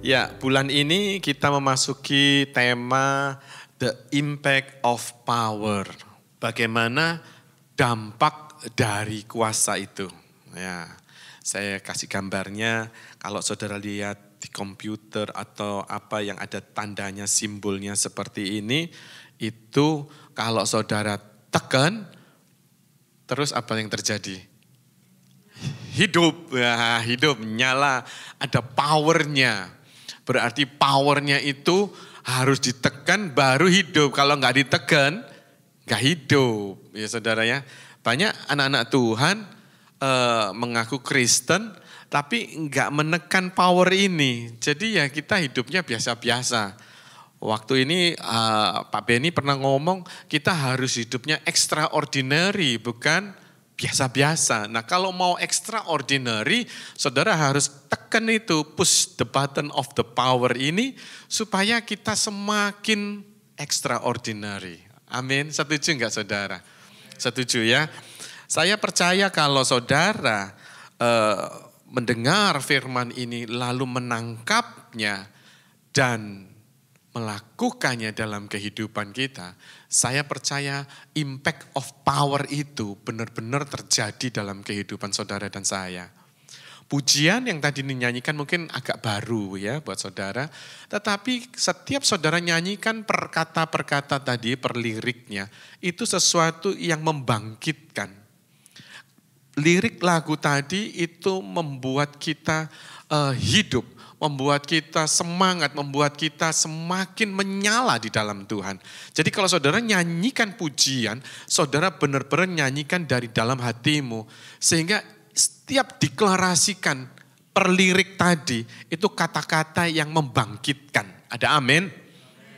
Ya, bulan ini kita memasuki tema The Impact of Power. Bagaimana dampak dari kuasa itu. Ya, saya kasih gambarnya, kalau saudara lihat di komputer atau apa yang ada tandanya, simbolnya seperti ini, itu kalau saudara tekan, terus apa yang terjadi? Hidup, ya, hidup, nyala, ada powernya. Berarti powernya itu harus ditekan baru hidup. Kalau nggak ditekan, nggak hidup. Ya saudara ya, banyak anak-anak Tuhan mengaku Kristen, tapi nggak menekan power ini. Jadi ya kita hidupnya biasa-biasa. Waktu ini Pak Benny pernah ngomong, kita harus hidupnya extraordinary, bukan biasa-biasa. Nah kalau mau extraordinary, saudara harus tekan itu, push the button of the power ini, supaya kita semakin extraordinary. Amin, setuju enggak saudara? Setuju ya? Saya percaya kalau saudara mendengar firman ini, lalu menangkapnya, dan melakukannya dalam kehidupan kita, saya percaya impact of power itu benar-benar terjadi dalam kehidupan saudara dan saya. Pujian yang tadi dinyanyikan mungkin agak baru ya buat saudara, tetapi setiap saudara nyanyikan per kata tadi, per liriknya, itu sesuatu yang membangkitkan. Lirik lagu tadi itu membuat kita hidup, membuat kita semangat, membuat kita semakin menyala di dalam Tuhan. Jadi kalau saudara nyanyikan pujian, saudara benar-benar nyanyikan dari dalam hatimu. Sehingga setiap deklarasikan per lirik tadi, itu kata-kata yang membangkitkan. Ada amin?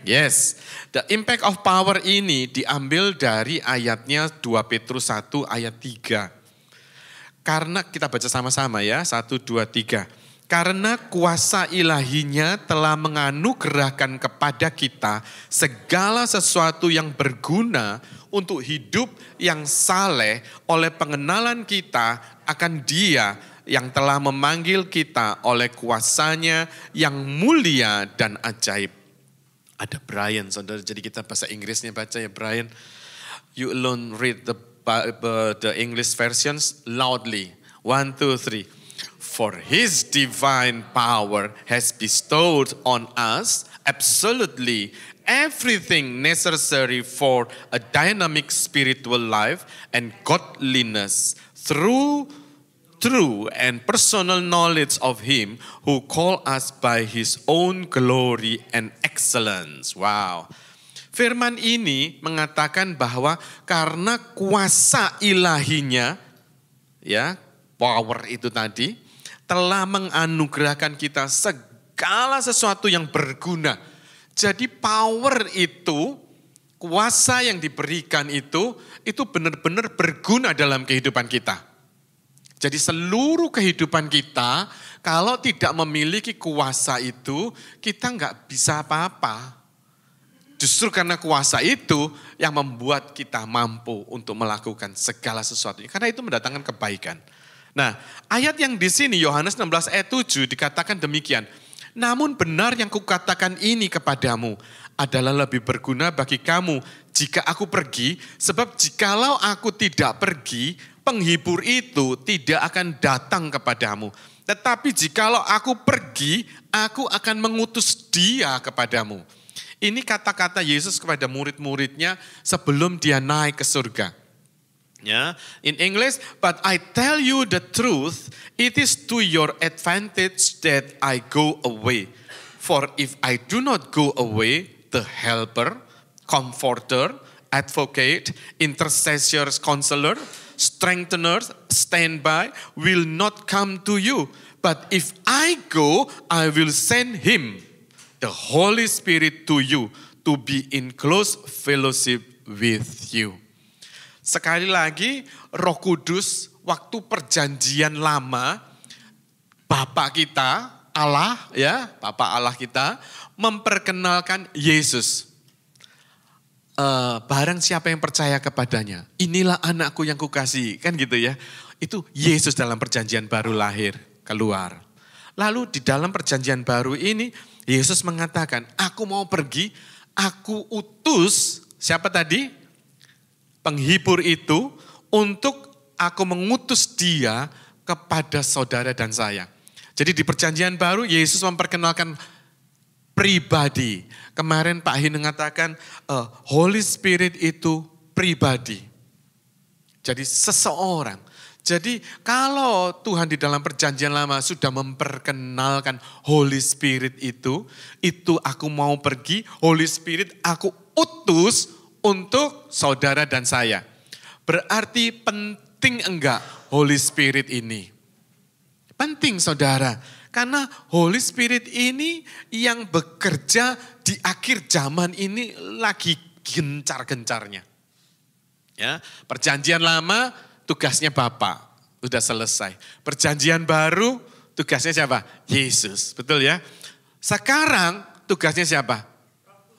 Yes. The impact of power ini diambil dari ayatnya 2 Petrus 1 ayat 3. Karena kita baca sama-sama ya, 1, 2, 3. Karena kuasa ilahinya telah menganugerahkan kepada kita segala sesuatu yang berguna untuk hidup yang saleh oleh pengenalan kita akan Dia yang telah memanggil kita oleh kuasanya yang mulia dan ajaib. Ada Brian, saudara, jadi kita bahasa Inggrisnya baca ya Brian. You alone read the English versions loudly. 1, 2, 3. For His divine power has bestowed on us absolutely everything necessary for a dynamic spiritual life and godliness through true and personal knowledge of Him who called us by His own glory and excellence. Wow. Firman ini mengatakan bahwa karena kuasa ilahinya, ya, power itu tadi, telah menganugerahkan kita segala sesuatu yang berguna. Jadi power itu, kuasa yang diberikan itu benar-benar berguna dalam kehidupan kita. Jadi seluruh kehidupan kita, kalau tidak memiliki kuasa itu, kita nggak bisa apa-apa. Justru karena kuasa itu yang membuat kita mampu untuk melakukan segala sesuatu. Karena itu mendatangkan kebaikan. Nah, ayat yang di sini Yohanes 16 ayat 7 dikatakan demikian. Namun benar yang kukatakan ini kepadamu adalah lebih berguna bagi kamu jika aku pergi. Sebab jikalau aku tidak pergi, penghibur itu tidak akan datang kepadamu. Tetapi jikalau aku pergi, aku akan mengutus Dia kepadamu. Ini kata-kata Yesus kepada murid-muridnya sebelum Dia naik ke surga. Ya, in English, but I tell you the truth, it is to your advantage that I go away. For if I do not go away, the helper, comforter, advocate, intercessor, counselor, strengthener, standby will not come to you. But if I go, I will send him, the Holy Spirit, to you to be in close fellowship with you. Sekali lagi, Roh Kudus waktu perjanjian lama, Bapa kita, Allah ya, Bapa Allah kita memperkenalkan Yesus. Barang siapa yang percaya kepadanya, inilah anakku yang kukasihi, kan gitu ya. Itu Yesus dalam perjanjian baru lahir, keluar. Lalu di dalam perjanjian baru ini, Yesus mengatakan, aku mau pergi, aku utus, siapa tadi? Penghibur itu, untuk aku mengutus dia kepada saudara dan saya. Jadi di perjanjian baru, Yesus memperkenalkan pribadi. Kemarin Pak Hin mengatakan, Holy Spirit itu pribadi. Jadi seseorang. Jadi kalau Tuhan di dalam perjanjian lama sudah memperkenalkan Holy Spirit itu aku mau pergi, Holy Spirit aku utus untuk saudara dan saya. Berarti penting enggak Holy Spirit ini? Penting saudara, karena Holy Spirit ini yang bekerja di akhir zaman ini lagi gencar-gencarnya. Ya, perjanjian lama tugasnya Bapa, sudah selesai. Perjanjian baru tugasnya siapa? Yesus, betul ya? Sekarang tugasnya siapa?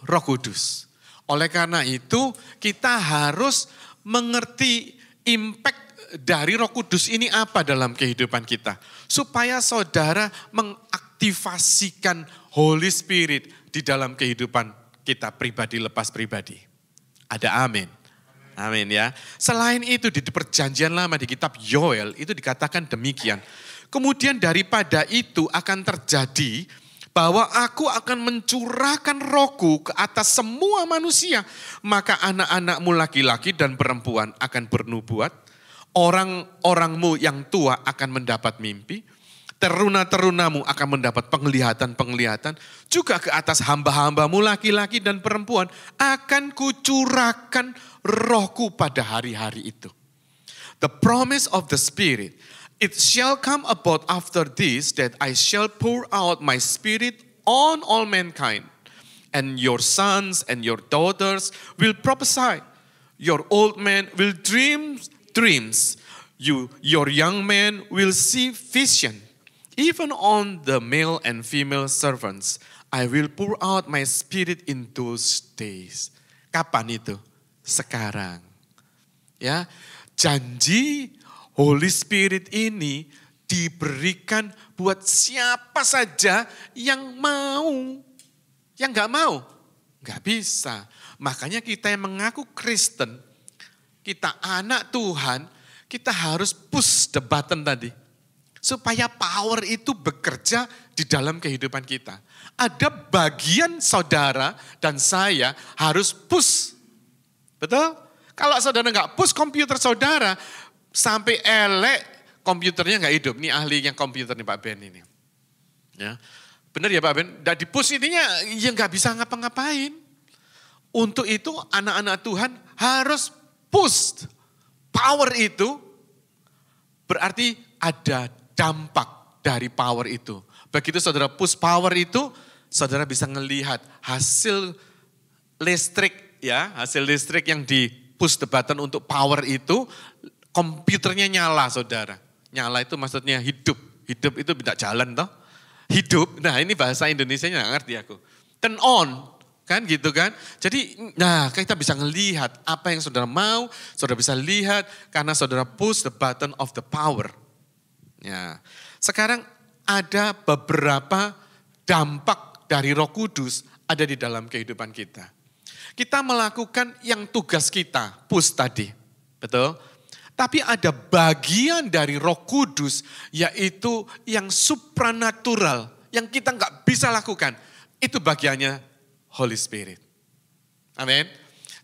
Roh Kudus. Oleh karena itu kita harus mengerti impact dari Roh Kudus ini apa dalam kehidupan kita. Supaya saudara mengaktifasikan Holy Spirit di dalam kehidupan kita pribadi lepas pribadi. Ada amin. Amin ya. Selain itu di perjanjian lama di kitab Yoel itu dikatakan demikian. Kemudian daripada itu akan terjadi bahwa aku akan mencurahkan rohku ke atas semua manusia. Maka anak-anakmu laki-laki dan perempuan akan bernubuat. Orang-orangmu yang tua akan mendapat mimpi. Teruna-terunamu akan mendapat penglihatan-penglihatan. Juga ke atas hamba-hambamu laki-laki dan perempuan akan kucurahkan rohku pada hari-hari itu. The promise of the Spirit, it shall come about after this that I shall pour out my Spirit on all mankind. And your sons and your daughters will prophesy. Your old men will dream dreams. Your young men will see vision. Even on the male and female servants, I will pour out my Spirit in those days. Kapan itu? Sekarang. Ya, janji Holy Spirit ini diberikan buat siapa saja yang mau. Yang gak mau, gak bisa. Makanya kita yang mengaku Kristen, kita anak Tuhan, kita harus push the button tadi. Supaya power itu bekerja di dalam kehidupan kita. Ada bagian saudara dan saya harus push. Betul? Kalau saudara nggak push komputer saudara, sampai elek komputernya nggak hidup. Ini ahli yang komputer nih Pak Ben ini. Ya, benar ya Pak Ben? Dan di push intinya ya nggak bisa ngapa-ngapain. Untuk itu anak-anak Tuhan harus push. Power itu berarti ada dampak dari power itu. Begitu saudara push power itu, saudara bisa melihat hasil listrik ya, hasil listrik yang di push the button untuk power itu, komputernya nyala saudara. Nyala itu maksudnya hidup. Hidup itu tidak jalan toh. Hidup, nah ini bahasa Indonesianya nggak ngerti aku. Turn on, kan gitu kan. Jadi nah kita bisa melihat apa yang saudara mau, saudara bisa lihat karena saudara push the button of the power. Ya, sekarang ada beberapa dampak dari Roh Kudus ada di dalam kehidupan kita. Kita melakukan yang tugas kita, push tadi, betul? Tapi ada bagian dari Roh Kudus yaitu yang supranatural, yang kita nggak bisa lakukan. Itu bagiannya Holy Spirit. Amin.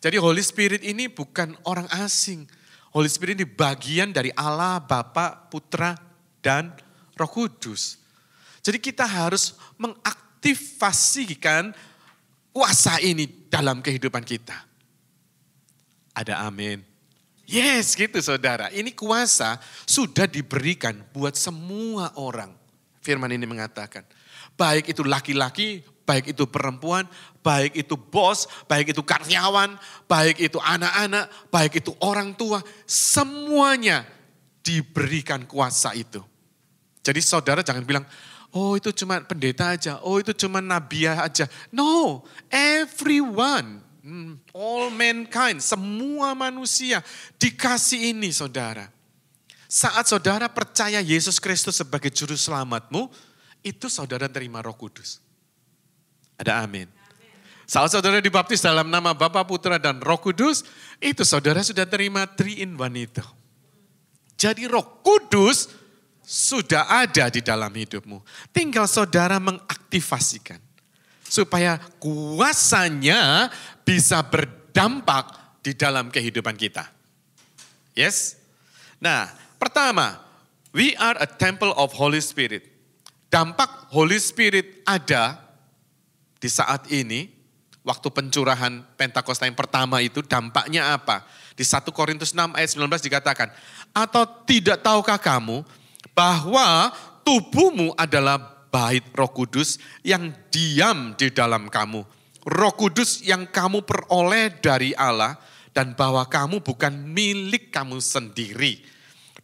Jadi Holy Spirit ini bukan orang asing. Holy Spirit ini bagian dari Allah, Bapa, Putra, dan Roh Kudus. Jadi kita harus mengaktifasikan kuasa ini dalam kehidupan kita. Ada amin. Yes gitu saudara. Ini kuasa sudah diberikan buat semua orang. Firman ini mengatakan. Baik itu laki-laki, baik itu perempuan, baik itu bos, baik itu karyawan, baik itu anak-anak, baik itu orang tua. Semuanya diberikan kuasa itu. Jadi saudara jangan bilang, oh itu cuma pendeta aja, oh itu cuma nabiah aja. No, everyone, all mankind, semua manusia dikasih ini saudara. Saat saudara percaya Yesus Kristus sebagai juru selamatmu, itu saudara terima Roh Kudus. Ada amin. Saat saudara dibaptis dalam nama Bapa, Putra, dan Roh Kudus, itu saudara sudah terima 3 in 1 itu. Jadi Roh Kudus sudah ada di dalam hidupmu. Tinggal saudara mengaktifasikan. Supaya kuasanya bisa berdampak di dalam kehidupan kita. Yes? Nah, pertama, we are a temple of Holy Spirit. Dampak Holy Spirit ada di saat ini, waktu pencurahan Pentakosta yang pertama itu dampaknya apa? Di 1 Korintus 6 ayat 19 dikatakan, atau tidak tahukah kamu bahwa tubuhmu adalah bait Roh Kudus yang diam di dalam kamu. Roh Kudus yang kamu peroleh dari Allah dan bahwa kamu bukan milik kamu sendiri.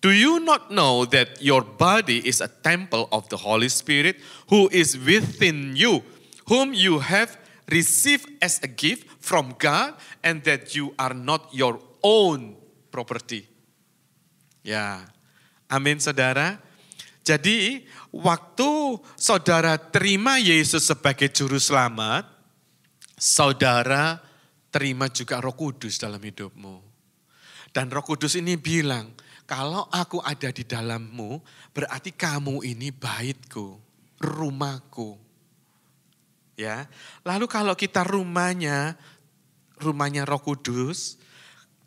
Do you not know that your body is a temple of the Holy Spirit who is within you, whom you have received as a gift from God, and that you are not your own property. Ya, amin saudara. Jadi waktu saudara terima Yesus sebagai juru selamat, saudara terima juga Roh Kudus dalam hidupmu. Dan Roh Kudus ini bilang, kalau aku ada di dalammu, berarti kamu ini baitku, rumahku. Ya, lalu kalau kita rumahnya Roh Kudus,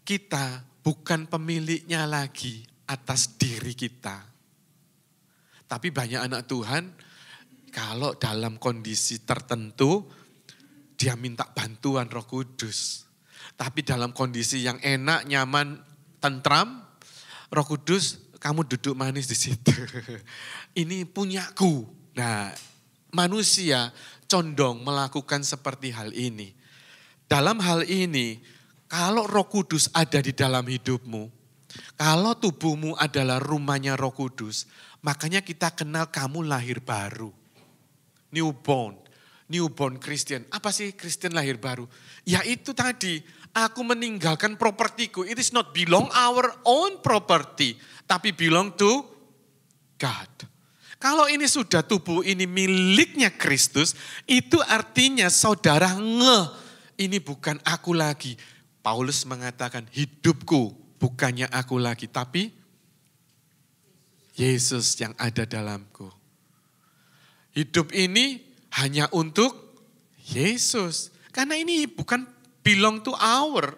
kita bukan pemiliknya lagi atas diri kita. Tapi banyak anak Tuhan, kalau dalam kondisi tertentu, dia minta bantuan Roh Kudus. Tapi dalam kondisi yang enak, nyaman, tentram, Roh Kudus, kamu duduk manis di situ. Ini punyaku. Nah, manusia condong melakukan seperti hal ini. Dalam hal ini, kalau Roh Kudus ada di dalam hidupmu, kalau tubuhmu adalah rumahnya Roh Kudus, makanya kita kenal kamu lahir baru. Newborn Christian. Apa sih Kristen lahir baru? Ya itu tadi, aku meninggalkan propertiku. It is not belong our own property, tapi belong to God. Kalau ini sudah tubuh ini miliknya Kristus, itu artinya saudara ini bukan aku lagi. Paulus mengatakan hidupku bukannya aku lagi, tapi Yesus yang ada dalamku. Hidup ini hanya untuk Yesus. Karena ini bukan belong to our.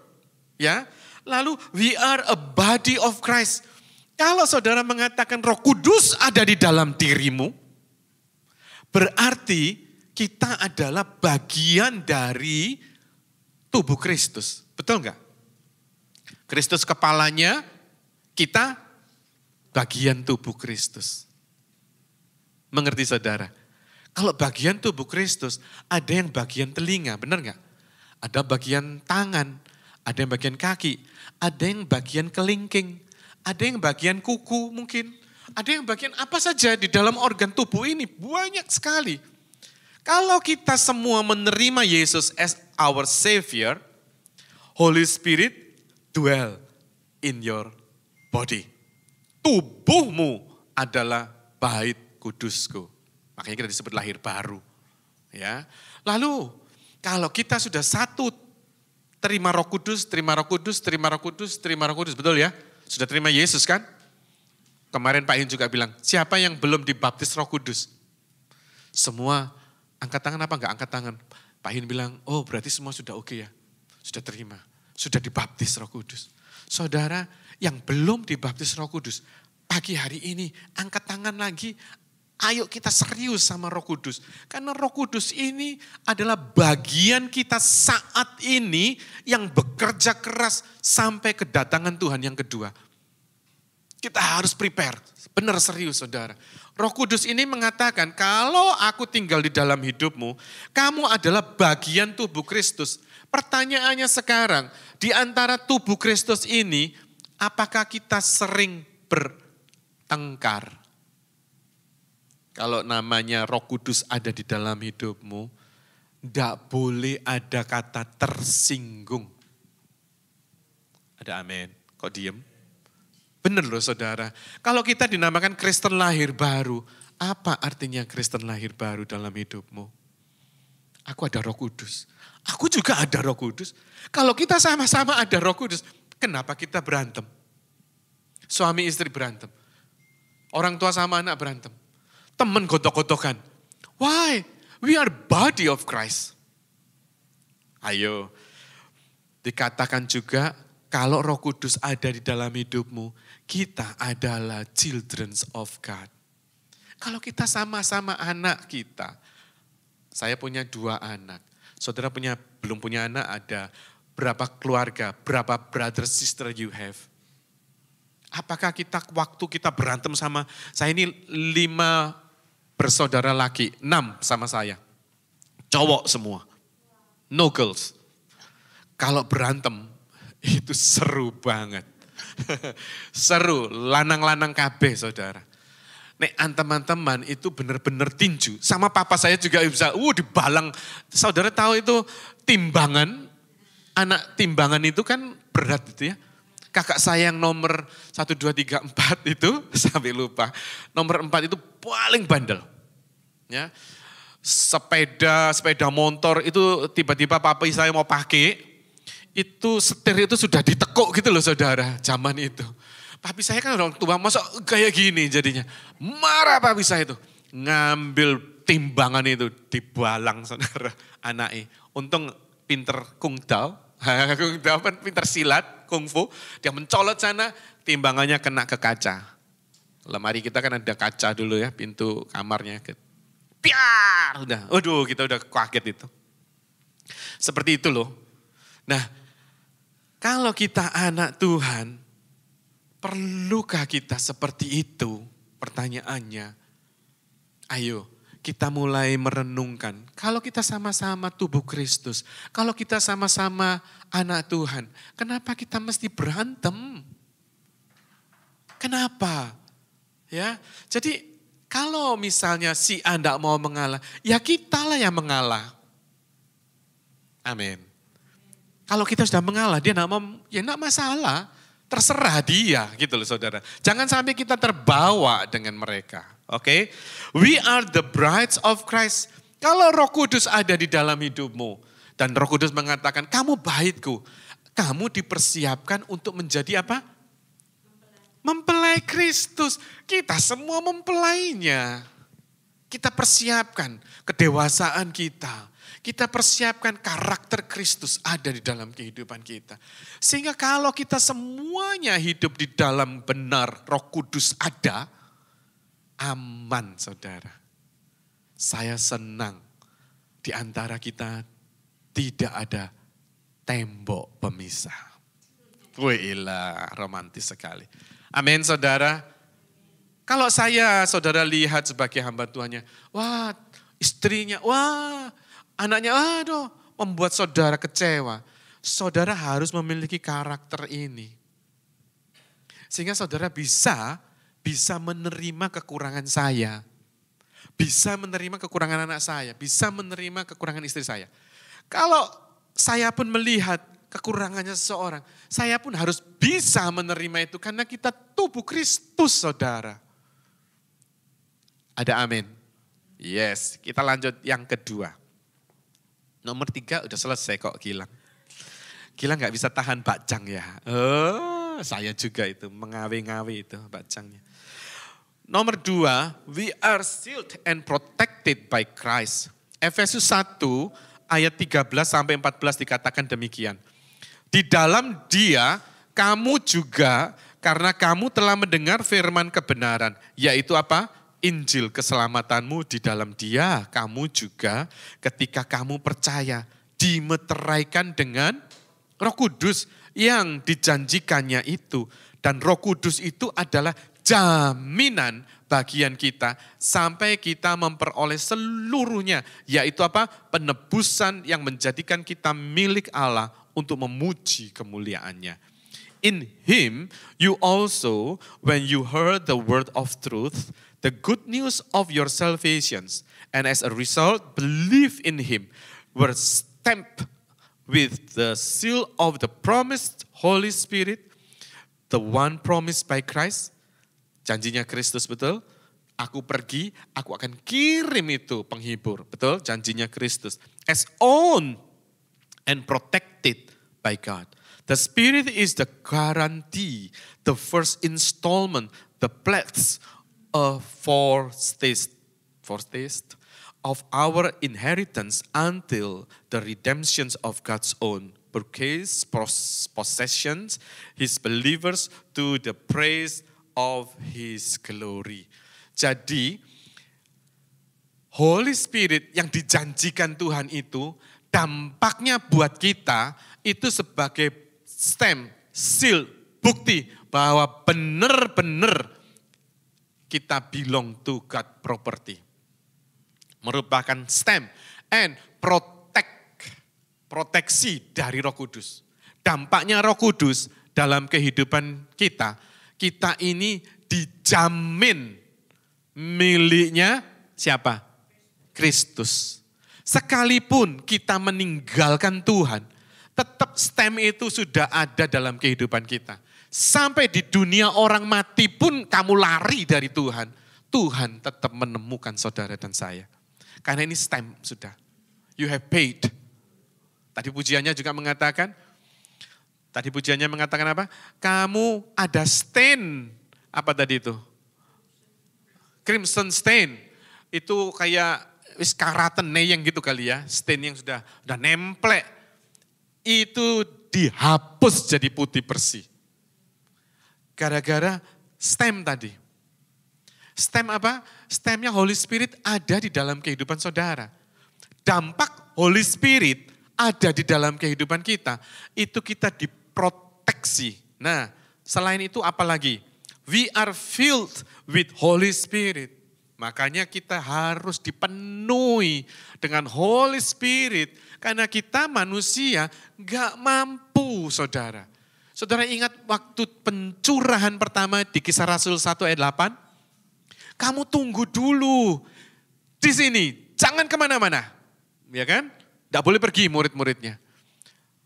Ya. Lalu we are a body of Christ. Kalau saudara mengatakan Roh Kudus ada di dalam dirimu, berarti kita adalah bagian dari tubuh Kristus. Betul enggak? Kristus kepalanya, kita bagian tubuh Kristus. Mengerti saudara? Kalau bagian tubuh Kristus, ada yang bagian telinga, benar enggak? Ada bagian tangan, ada yang bagian kaki, ada yang bagian kelingking. Ada yang bagian kuku mungkin. Ada yang bagian apa saja di dalam organ tubuh ini. Banyak sekali. Kalau kita semua menerima Yesus as our Savior, Holy Spirit dwell in your body. Tubuhmu adalah bait kudusku. Makanya kita disebut lahir baru. Ya. Lalu kalau kita sudah satu, terima Roh Kudus, terima Roh Kudus, terima Roh Kudus, terima Roh Kudus. Betul ya? Sudah terima Yesus kan? Kemarin Pak In juga bilang, siapa yang belum dibaptis Roh Kudus? Semua angkat tangan apa enggak angkat tangan? Pak In bilang, oh berarti semua sudah oke ya. Sudah terima, sudah dibaptis Roh Kudus. Saudara yang belum dibaptis Roh Kudus, pagi hari ini angkat tangan lagi. Ayo kita serius sama Roh Kudus. Karena Roh Kudus ini adalah bagian kita saat ini yang bekerja keras sampai kedatangan Tuhan yang kedua. Kita harus prepare. Benar serius saudara. Roh Kudus ini mengatakan kalau aku tinggal di dalam hidupmu, kamu adalah bagian tubuh Kristus. Pertanyaannya sekarang, di antara tubuh Kristus ini, apakah kita sering bertengkar? Kalau namanya Roh Kudus ada di dalam hidupmu, tidak boleh ada kata tersinggung. Ada amin. Kok diem? Benar loh saudara. Kalau kita dinamakan Kristen lahir baru, apa artinya Kristen lahir baru dalam hidupmu? Aku ada Roh Kudus. Aku juga ada Roh Kudus. Kalau kita sama-sama ada Roh Kudus, kenapa kita berantem? Suami istri berantem. Orang tua sama anak berantem. Teman gotok-gotokan. Why? We are body of Christ. Ayo, dikatakan juga kalau Roh Kudus ada di dalam hidupmu, kita adalah children of God. Kalau kita sama-sama anak kita, saya punya 2 anak. Saudara belum punya anak, ada berapa keluarga, berapa brother sister you have? Apakah waktu kita berantem sama, saya ini 5 bersaudara laki, 6 sama saya. Cowok semua, no girls. Kalau berantem, itu seru banget. Seru, lanang-lanang kabeh saudara. Nek teman-teman itu benar-benar tinju. Sama papa saya juga bisa, dibalang. Saudara tahu itu timbangan, anak timbangan itu kan berat itu ya. Kakak saya yang nomor 1, 2, 3, 4 itu, sampai lupa. Nomor 4 itu paling bandel. Ya. Sepeda motor itu tiba-tiba papi saya mau pakai, itu setir itu sudah ditekuk gitu loh saudara, zaman itu. Papi saya kan orang tua, masa kayak gini jadinya. Marah papi saya itu. Ngambil timbangan itu, dibalang saudara anaknya. Untung pinter kungdao, kungdao kan pinter silat, kungfu. Dia mencolot sana, timbangannya kena ke kaca. Lemari kita kan ada kaca dulu ya, pintu kamarnya. Piar, kita udah kaget itu. Seperti itu loh. Nah, kalau kita anak Tuhan, perlukah kita seperti itu? Pertanyaannya, ayo kita mulai merenungkan. Kalau kita sama-sama tubuh Kristus, kalau kita sama-sama anak Tuhan, kenapa kita mesti berantem? Kenapa? Ya, jadi kalau misalnya si A tidak mau mengalah, ya kitalah yang mengalah. Amin. Kalau kita sudah mengalah, dia tidak mau, ya tidak masalah. Terserah dia gitu loh saudara. Jangan sampai kita terbawa dengan mereka. Oke? We are the brides of Christ. Kalau Roh Kudus ada di dalam hidupmu, dan Roh Kudus mengatakan, kamu baitku. Kamu dipersiapkan untuk menjadi apa? Mempelai Kristus. Kita semua mempelainya. Kita persiapkan kedewasaan kita. Kita persiapkan karakter Kristus ada di dalam kehidupan kita. Sehingga kalau kita semuanya hidup di dalam benar, Roh Kudus ada, aman saudara. Saya senang di antara kita tidak ada tembok pemisah. Wih, romantis sekali. Amin saudara. Kalau saudara lihat sebagai hamba Tuhannya, wah istrinya, wah anaknya, aduh membuat saudara kecewa. Saudara harus memiliki karakter ini. Sehingga saudara bisa menerima kekurangan saya. Bisa menerima kekurangan anak saya. Bisa menerima kekurangan istri saya. Kalau saya pun melihat kekurangannya seseorang, saya pun harus bisa menerima itu karena kita tubuh Kristus saudara. Ada amin? Yes, kita lanjut yang kedua. Nomor 3 udah selesai kok Gilang. Gilang gak bisa tahan bacang ya. Oh, saya juga itu, mengawe-ngawe itu bacangnya. Nomor 2, we are sealed and protected by Christ. Efesus 1 ayat 13 sampai 14 dikatakan demikian. Di dalam Dia, kamu juga karena kamu telah mendengar firman kebenaran, yaitu apa? Injil keselamatanmu. Di dalam Dia, kamu juga ketika kamu percaya dimeteraikan dengan Roh Kudus yang dijanjikannya itu. Dan Roh Kudus itu adalah jaminan bagian kita sampai kita memperoleh seluruhnya, yaitu apa? Penebusan yang menjadikan kita milik Allah untuk memuji kemuliaannya. In Him you also, when you heard the word of truth, the good news of your salvations, and as a result believe in Him, were stamped with the seal of the promised Holy Spirit, The one promised by Christ, janjinya Kristus betul. Aku pergi, aku akan kirim itu penghibur. Betul, janjinya Kristus. As owned and protected by God. The Spirit is the guarantee, the first installment, the pledge, a foretaste of our inheritance until the redemption of God's own purchased possessions, His believers to the praise of His glory. Jadi, Holy Spirit yang dijanjikan Tuhan itu, dampaknya buat kita itu sebagai stamp, seal, bukti bahwa benar-benar kita belong to God property. Merupakan stamp and proteksi dari Roh Kudus. Dampaknya Roh Kudus dalam kehidupan kita, kita ini dijamin miliknya siapa? Kristus. Sekalipun kita meninggalkan Tuhan, tetap stamp itu sudah ada dalam kehidupan kita. Sampai di dunia orang mati pun kamu lari dari Tuhan, Tuhan tetap menemukan saudara dan saya. Karena ini stamp sudah. You have paid. Tadi pujiannya juga mengatakan, apa? Kamu ada stain, apa tadi itu? Crimson stain. Itu kayak karatene yang gitu kali ya, stain yang sudah nemplek. Itu dihapus jadi putih bersih. Gara-gara stamp tadi. Stamp apa? Stampnya Holy Spirit ada di dalam kehidupan saudara. Dampak Holy Spirit ada di dalam kehidupan kita, itu kita diproteksi. Nah, selain itu apa lagi? We are filled with Holy Spirit. Makanya kita harus dipenuhi dengan Holy Spirit. Karena kita manusia gak mampu, saudara. Saudara ingat waktu pencurahan pertama di Kisah Rasul 1 ayat 8? Kamu tunggu dulu di sini, jangan kemana-mana. Ya kan? Tidak boleh pergi murid-muridnya.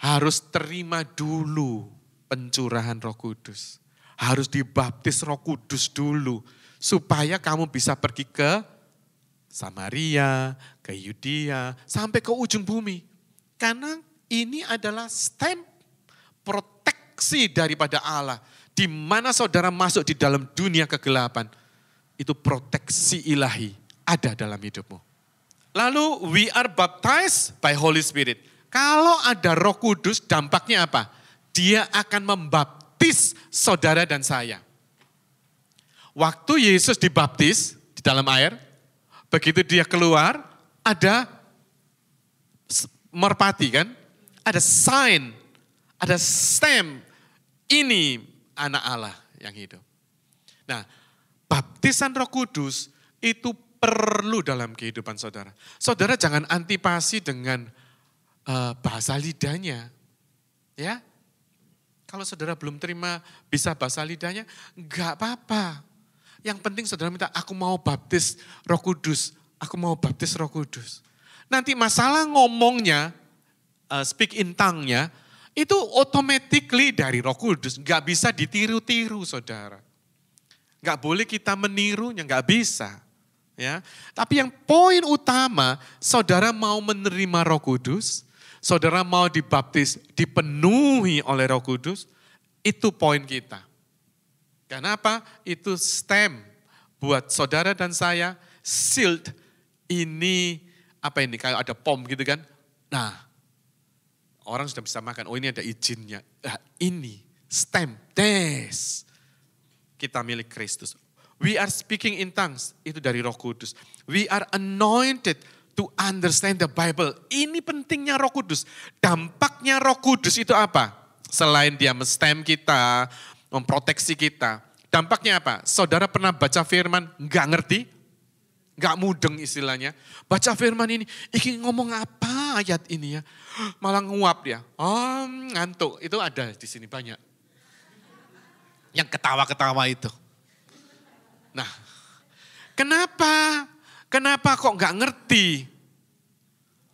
Harus terima dulu pencurahan Roh Kudus. Harus dibaptis Roh Kudus dulu. Supaya kamu bisa pergi ke Samaria, ke Yudea, sampai ke ujung bumi. Karena ini adalah stamp proteksi daripada Allah. Di mana saudara masuk di dalam dunia kegelapan, itu proteksi ilahi ada dalam hidupmu. Lalu we are baptized by Holy Spirit. Kalau ada Roh Kudus, dampaknya apa? Dia akan membaptis saudara dan saya. Waktu Yesus dibaptis di dalam air, begitu dia keluar, ada merpati kan? Ada sign, ada stamp, ini anak Allah yang hidup. Nah, baptisan Roh Kudus itu perlu dalam kehidupan saudara. Saudara jangan antipasi dengan bahasa lidahnya. Ya, kalau saudara belum terima bisa bahasa lidahnya, enggak apa-apa. Yang penting saudara minta, aku mau baptis Roh Kudus. Aku mau baptis Roh Kudus. Nanti masalah ngomongnya, speak in tongue-nya, itu automatically dari Roh Kudus. Enggak bisa ditiru-tiru saudara. Enggak boleh kita menirunya, enggak bisa. Ya, tapi yang poin utama, saudara mau menerima Roh Kudus, saudara mau dibaptis, dipenuhi oleh Roh Kudus, itu poin kita. Kenapa? Itu stamp buat saudara dan saya, sealed, ini apa ini, kayak ada pom gitu kan. Nah, orang sudah bisa makan, oh ini ada izinnya. Nah, ini stamp, des. Kita milik Kristus. We are speaking in tongues, itu dari Roh Kudus. We are anointed to understand the Bible. Ini pentingnya Roh Kudus. Dampaknya Roh Kudus itu apa? Selain dia men-stamp kita, memproteksi kita. Dampaknya apa? Saudara pernah baca firman, nggak ngerti? Nggak mudeng istilahnya. Baca firman ini ngomong apa ayat ini ya? Malah nguap dia. Oh, ngantuk. Itu ada di sini banyak. Yang ketawa-ketawa itu. Nah, kenapa? Kenapa kok nggak ngerti?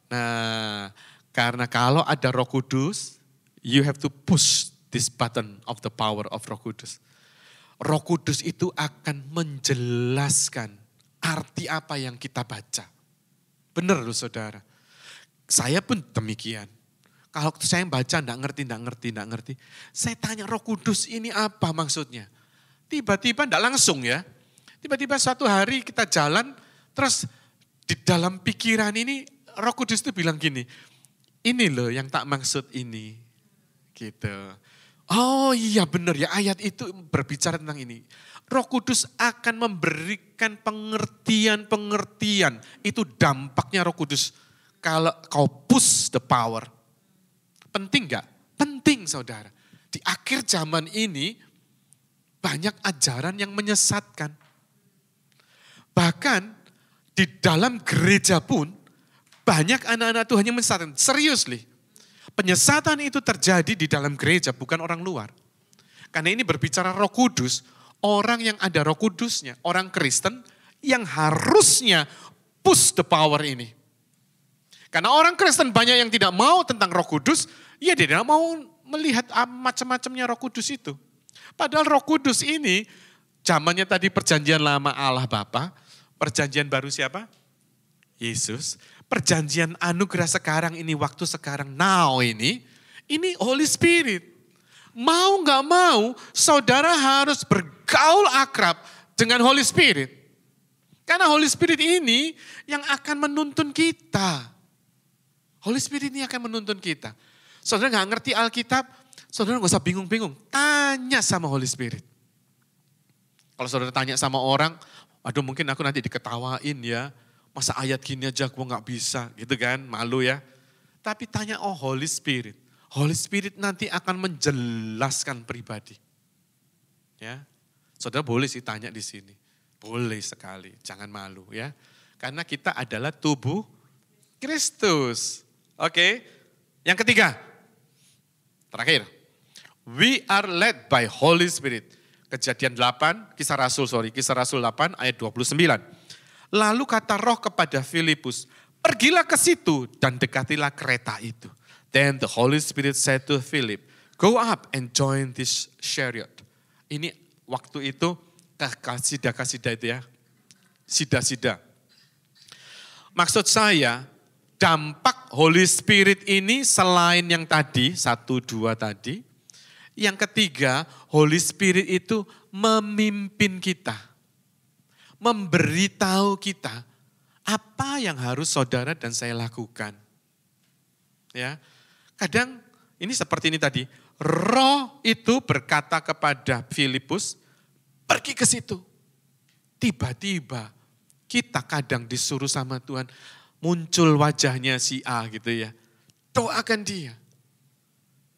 Nah, karena kalau ada Roh Kudus, you have to push this button of the power of Roh Kudus. Roh Kudus itu akan menjelaskan arti apa yang kita baca. Benar loh saudara. Saya pun demikian. Kalau saya baca enggak ngerti. Saya tanya Roh Kudus ini apa maksudnya. Tiba-tiba enggak langsung ya. Tiba-tiba suatu hari kita jalan, terus di dalam pikiran ini Roh Kudus itu bilang gini, ini loh yang tak maksud ini. Gitu. Oh iya benar ya, ayat itu berbicara tentang ini. Roh Kudus akan memberikan pengertian. Itu dampaknya Roh Kudus. Kalau kau push the power. Penting gak? Penting saudara. Di akhir zaman ini banyak ajaran yang menyesatkan. Bahkan di dalam gereja pun banyak anak-anak Tuhan yang menyesatkan. Serius nih. Penyesatan itu terjadi di dalam gereja bukan orang luar. Karena ini berbicara Roh Kudus. Orang yang ada Roh Kudusnya. Orang Kristen yang harusnya push the power ini. Karena orang Kristen banyak yang tidak mau tentang Roh Kudus, ya dia tidak mau melihat macam-macamnya Roh Kudus itu. Padahal Roh Kudus ini, zamannya tadi perjanjian lama Allah Bapa, perjanjian baru siapa? Yesus. Perjanjian anugerah sekarang ini, waktu sekarang, now ini Holy Spirit. Mau gak mau, saudara harus bergaul akrab dengan Holy Spirit. Karena Holy Spirit ini yang akan menuntun kita. Holy Spirit ini akan menuntun kita. Saudara gak ngerti Alkitab, saudara gak usah bingung-bingung. Tanya sama Holy Spirit. Kalau saudara tanya sama orang, aduh mungkin aku nanti diketawain ya. Masa ayat gini aja gue gak bisa gitu kan, malu ya. Tapi tanya Holy Spirit. Holy Spirit nanti akan menjelaskan pribadi. Ya, saudara boleh sih tanya di sini. Boleh sekali, jangan malu ya. Karena kita adalah tubuh Kristus. Oke, yang ketiga, terakhir. We are led by Holy Spirit. Kejadian 8, Kisah Rasul 8 ayat 29. Lalu kata Roh kepada Filipus, pergilah ke situ dan dekatilah kereta itu. Then the Holy Spirit said to Philip, go up and join this chariot. Ini waktu itu kasidah itu ya. Sida-sida. Maksud saya, dampak Holy Spirit ini selain yang tadi, 1, 2 tadi. Yang ketiga, Holy Spirit itu memimpin kita. Memberitahu kita apa yang harus saudara dan saya lakukan. Ya, kadang ini seperti ini tadi, Roh itu berkata kepada Filipus, pergi ke situ. Tiba-tiba kita kadang disuruh sama Tuhan, muncul wajahnya si A gitu ya. Doakan dia.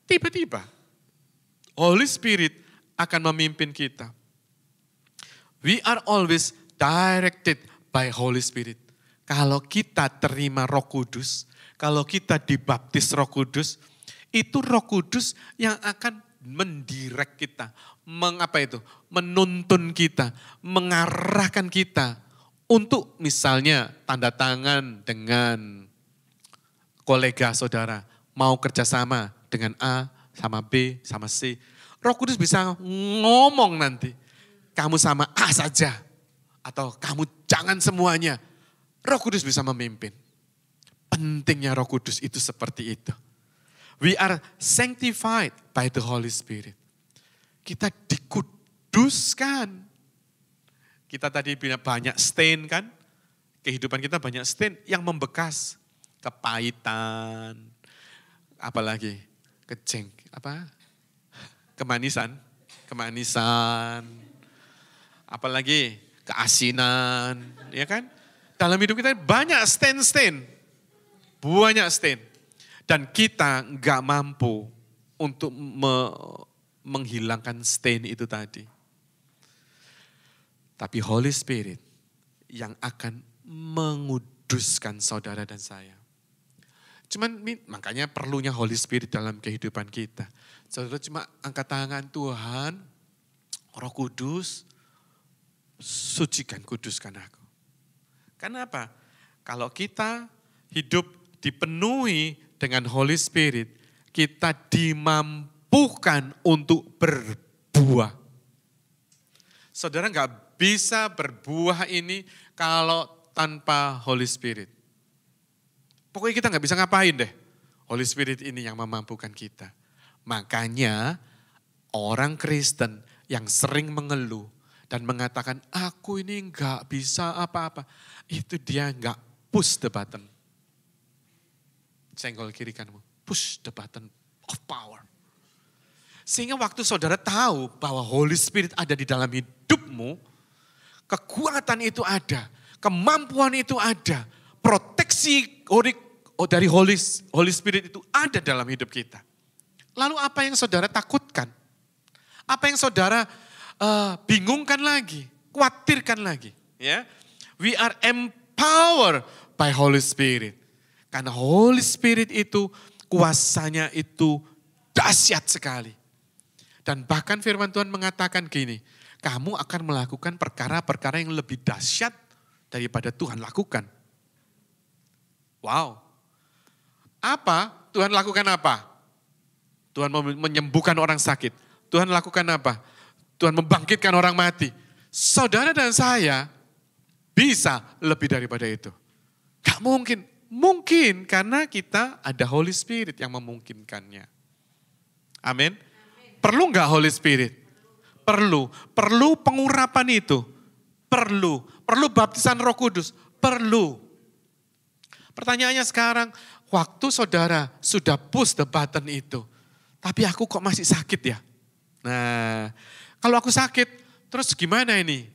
Tiba-tiba Holy Spirit akan memimpin kita. We are always directed by Holy Spirit. Kalau kita terima Roh Kudus, kalau kita dibaptis Roh Kudus, itu Roh Kudus yang akan mendirect kita, menuntun kita, mengarahkan kita untuk misalnya tanda tangan dengan kolega saudara, mau kerjasama dengan A sama B sama C. Roh Kudus bisa ngomong nanti, kamu sama A saja atau kamu jangan semuanya. Roh Kudus bisa memimpin. Pentingnya Roh Kudus itu seperti itu. We are sanctified by the Holy Spirit. Kita dikuduskan. Kita tadi punya banyak stain kan. Kehidupan kita banyak stain yang membekas. Kepahitan. Apalagi kemanisan. Apalagi keasinan. Ya kan. Dalam hidup kita banyak stain. Banyak stain. Dan kita nggak mampu untuk menghilangkan stain itu tadi. Tapi Holy Spirit yang akan menguduskan saudara dan saya. Cuman makanya perlunya Holy Spirit dalam kehidupan kita. Saudara cuma angkat tangan, Tuhan, Roh Kudus, sucikan, kuduskan aku. Kenapa? Kalau kita hidup dipenuhi dengan Holy Spirit, kita dimampukan untuk berbuah. Saudara nggak bisa berbuah ini kalau tanpa Holy Spirit. Pokoknya kita nggak bisa ngapain deh. Holy Spirit ini yang memampukan kita. Makanya orang Kristen yang sering mengeluh dan mengatakan, aku ini nggak bisa apa-apa. Itu dia nggak push the button. Senggol kiri kananmu, push the button of power. Sehingga waktu saudara tahu bahwa Holy Spirit ada di dalam hidupmu, kekuatan itu ada, kemampuan itu ada, proteksi dari Holy Spirit itu ada dalam hidup kita. Lalu apa yang saudara takutkan? Apa yang saudara bingungkan lagi, khawatirkan lagi? Ya, we are empowered by Holy Spirit. Karena Holy Spirit itu kuasanya itu dahsyat sekali. Dan bahkan firman Tuhan mengatakan gini, kamu akan melakukan perkara-perkara yang lebih dahsyat daripada Tuhan lakukan. Wow. Apa? Tuhan lakukan apa? Tuhan menyembuhkan orang sakit. Tuhan lakukan apa? Tuhan membangkitkan orang mati. Saudara dan saya bisa lebih daripada itu. Gak mungkin. Mungkin karena kita ada Holy Spirit yang memungkinkannya. Amin. Perlu gak Holy Spirit? Perlu. Perlu pengurapan itu? Perlu. Perlu baptisan Roh Kudus? Perlu. Pertanyaannya sekarang, waktu saudara sudah push the button itu, tapi aku kok masih sakit ya? Nah, kalau aku sakit, terus gimana ini?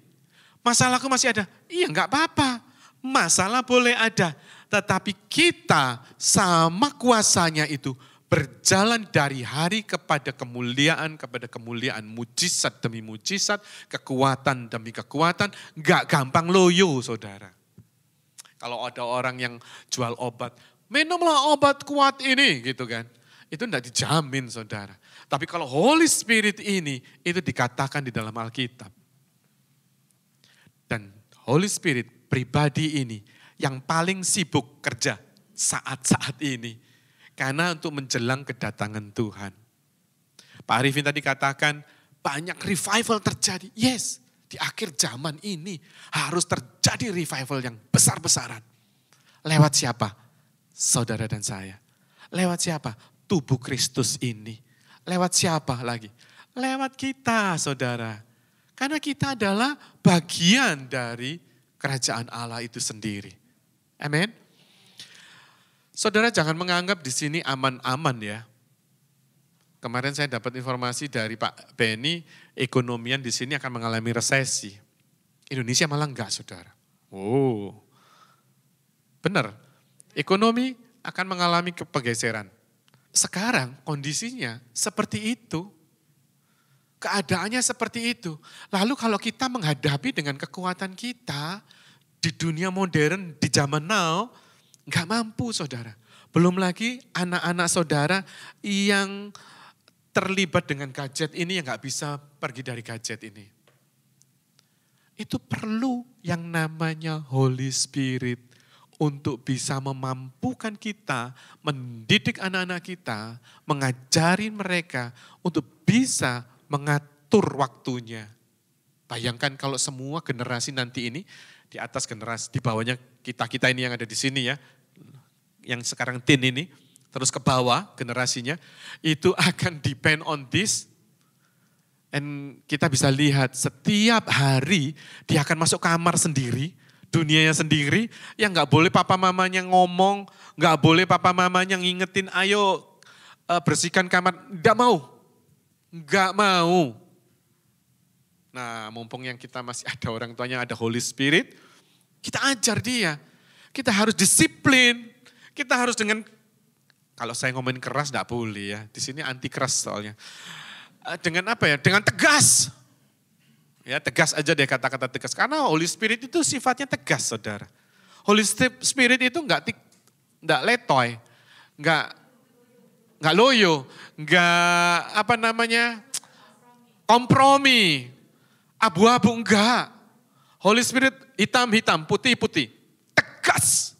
Masalahku masih ada? Iya, enggak apa-apa. Masalah boleh ada, tetapi kita sama kuasanya itu berjalan dari hari kepada kemuliaan, mujizat demi mujizat, kekuatan demi kekuatan, enggak gampang loyo saudara. Kalau ada orang yang jual obat, minumlah obat kuat ini gitu kan. Itu enggak dijamin saudara. Tapi kalau Holy Spirit ini, itu dikatakan di dalam Alkitab. Dan Holy Spirit pribadi ini yang paling sibuk kerja saat-saat ini. Karena untuk menjelang kedatangan Tuhan. Pak Arifin tadi katakan banyak revival terjadi. Yes, di akhir zaman ini harus terjadi revival yang besar-besaran. Lewat siapa? Saudara dan saya. Lewat siapa? Tubuh Kristus ini. Lewat siapa lagi? Lewat kita, saudara. Karena kita adalah bagian dari kerajaan Allah itu sendiri. Amin. Saudara jangan menganggap di sini aman-aman ya. Kemarin saya dapat informasi dari Pak Benny, ekonomian di sini akan mengalami resesi. Indonesia malah enggak, saudara. Oh, benar. Ekonomi akan mengalami pergeseran. Sekarang kondisinya seperti itu. Keadaannya seperti itu. Lalu kalau kita menghadapi dengan kekuatan kita di dunia modern, di zaman now, enggak mampu saudara. Belum lagi anak-anak saudara yang terlibat dengan gadget ini yang enggak bisa pergi dari gadget ini. Itu perlu yang namanya Holy Spirit untuk bisa memampukan kita, mendidik anak-anak kita, mengajari mereka untuk bisa mengatur waktunya. Bayangkan kalau semua generasi nanti ini, di atas generasi, di bawahnya kita ini yang ada di sini ya, yang sekarang teen ini, terus ke bawah generasinya, itu akan depend on this. Dan kita bisa lihat setiap hari dia akan masuk kamar sendiri, dunianya sendiri, yang gak boleh papa mamanya ngomong, gak boleh papa mamanya ngingetin, ayo bersihkan kamar, gak mau. Gak mau. Nah mumpung yang kita masih ada orang tuanya, ada Holy Spirit, kita ajar dia. Kita harus disiplin, kita harus dengan, kalau saya ngomongin keras gak boleh ya, di sini anti keras soalnya. Dengan apa ya, dengan tegas. Ya tegas aja deh kata-kata tegas. Karena Holy Spirit itu sifatnya tegas saudara. Holy Spirit itu enggak letoy. Enggak loyo. Enggak kompromi. Abu-abu enggak. Holy Spirit hitam-hitam, putih-putih. Tegas.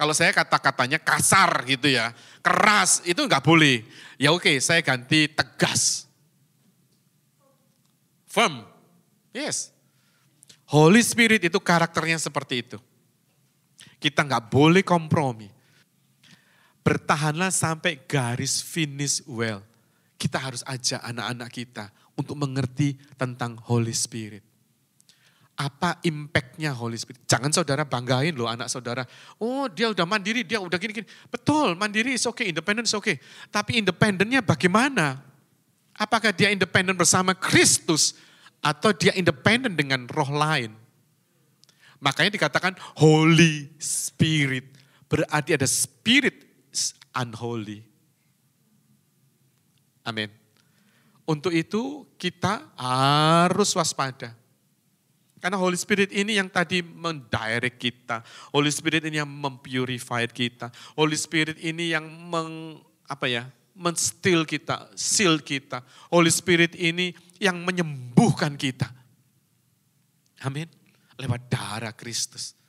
Kalau saya kata-katanya kasar gitu ya, keras, itu nggak boleh. Ya oke, saya ganti tegas. Firm, yes. Holy Spirit itu karakternya seperti itu. Kita nggak boleh kompromi. Bertahanlah sampai garis finish well. Kita harus ajak anak-anak kita untuk mengerti tentang Holy Spirit. Apa impactnya Holy Spirit? Jangan saudara banggain loh anak saudara. Oh dia udah mandiri, dia udah gini-gini. Betul, mandiri is okay, independen is okay. Tapi independennya bagaimana? Apakah dia independen bersama Kristus atau dia independen dengan roh lain? Makanya dikatakan Holy Spirit. Berarti ada spirit unholy. Amin. Untuk itu kita harus waspada. Karena Holy Spirit ini yang tadi mendirect kita. Holy Spirit ini yang mempurify kita. Holy Spirit ini yang men-still kita, seal kita. Holy Spirit ini yang menyembuhkan kita. Amin. Lewat darah Kristus.